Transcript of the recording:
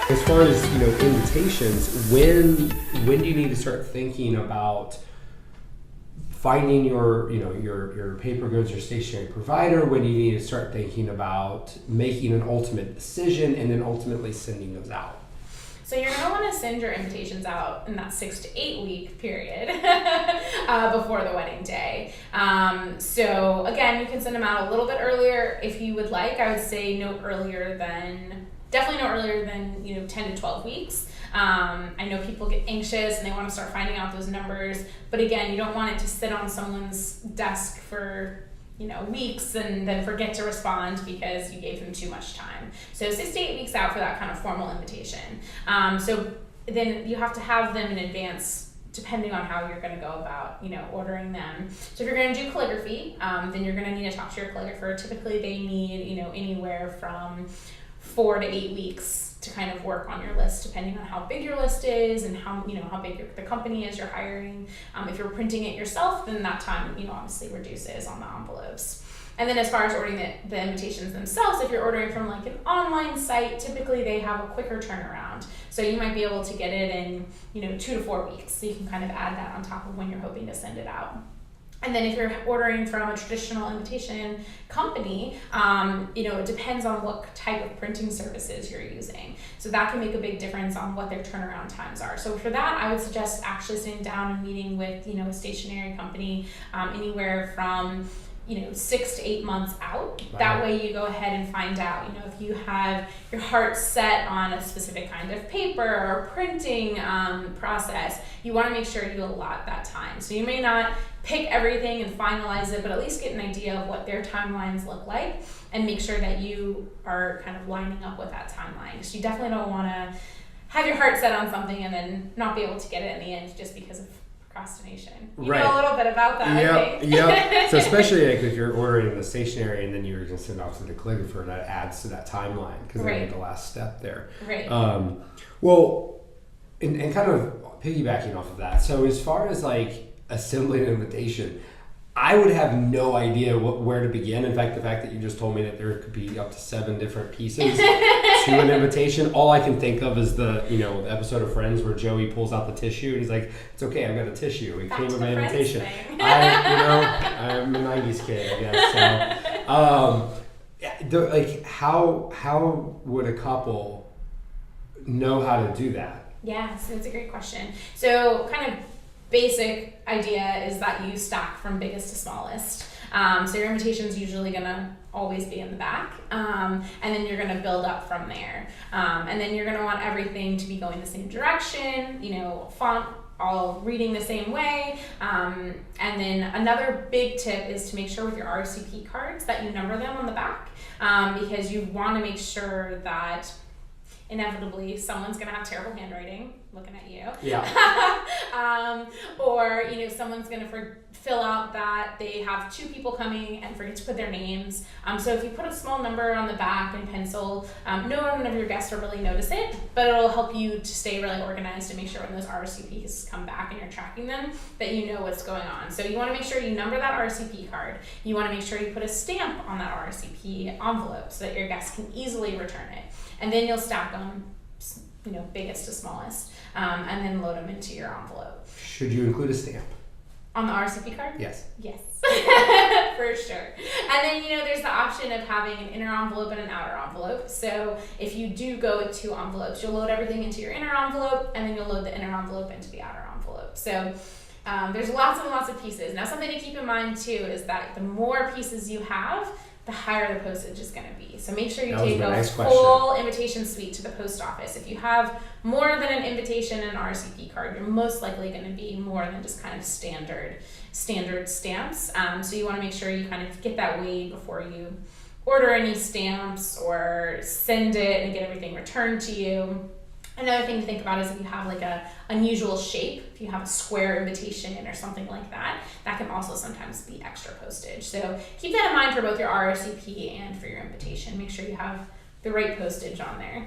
As far as, invitations, when do you need to start thinking about finding your paper goods or stationery provider? When do you need to start thinking about making an ultimate decision and then ultimately sending those out? So you're going to want to send your invitations out in that 6 to 8 week period before the wedding day. So again, you can send them out a little bit earlier if you would like. I would say definitely no earlier than 10 to 12 weeks. I know people get anxious and they want to start finding out those numbers, but again, you don't want it to sit on someone's desk for weeks and then forget to respond because you gave them too much time. So 6 to 8 weeks out for that kind of formal invitation. So then you have to have them in advance depending on how you're going to go about, ordering them. So if you're going to do calligraphy, then you're going to need to talk to your calligrapher. Typically they need, anywhere from 4 to 8 weeks to kind of work on your list, depending on how big your list is and how big the company is you're hiring. If you're printing it yourself, then that time, obviously reduces on the envelopes. And then as far as ordering the invitations themselves, if you're ordering from like an online site, typically they have a quicker turnaround. So you might be able to get it in, 2 to 4 weeks. So you can kind of add that on top of when you're hoping to send it out. And then if you're ordering from a traditional invitation company, it depends on what type of printing services you're using. So that can make a big difference on what their turnaround times are. So for that, I would suggest actually sitting down and meeting with, a stationery company, anywhere from 6 to 8 months out. Wow. That way you go ahead and find out, if you have your heart set on a specific kind of paper or printing process, you want to make sure you allot that time. So you may not pick everything and finalize it, but at least get an idea of what their timelines look like and make sure that you are kind of lining up with that timeline. So you definitely don't want to have your heart set on something and then not be able to get it in the end just because of procrastination. You know a little bit about that, I think. Yep. So especially like if you're ordering the stationery and then you're going to send off to the calligrapher, that adds to that timeline because they're the last step there. Right. Well, and kind of piggybacking off of that. So as far as like assembling an invitation, I would have no idea where to begin. In fact, the fact that you just told me that there could be up to 7 different pieces to an invitation, all I can think of is the episode of Friends where Joey pulls out the tissue and he's like, "It's okay, I've got a tissue. It came with my invitation." I'm a '90s kid, I guess. So, how would a couple know how to do that? Yeah, so that's a great question. So, kind of basic idea is that you stack from biggest to smallest. So your invitation is usually going to always be in the back, and then you're going to build up from there. And then you're going to want everything to be going the same direction, font all reading the same way. And then another big tip is to make sure with your RCP cards that you number them on the back, because you want to make sure that inevitably someone's going to have terrible handwriting looking at you. Yeah. Or someone's going to fill out that they have 2 people coming and forget to put their names. So if you put a small number on the back in pencil, no one of your guests will really notice it, but it'll help you to stay really organized and make sure when those RCPs come back and you're tracking them that you know what's going on. So you want to make sure you number that RCP card. You want to make sure you put a stamp on that RCP envelope so that your guests can easily return it. And then you'll stack them, biggest to smallest, and then load them into your envelope. Should you include a stamp? On the RCP card? Yes. Yes, for sure. And then, there's the option of having an inner envelope and an outer envelope. So if you do go with 2 envelopes, you'll load everything into your inner envelope, and then you'll load the inner envelope into the outer envelope. So there's lots and lots of pieces. Now, something to keep in mind, too, is that the more pieces you have, the higher the postage is going to be. So make sure you take a full invitation suite to the post office. If you have more than an invitation and an RCP card, you're most likely going to be more than just kind of standard stamps. So you want to make sure you kind of get that weighed before you order any stamps or send it and get everything returned to you. Another thing to think about is if you have like a unusual shape, if you have a square invitation or something like that, that can also sometimes be extra postage. So keep that in mind for both your RSVP and for your invitation. Make sure you have the right postage on there.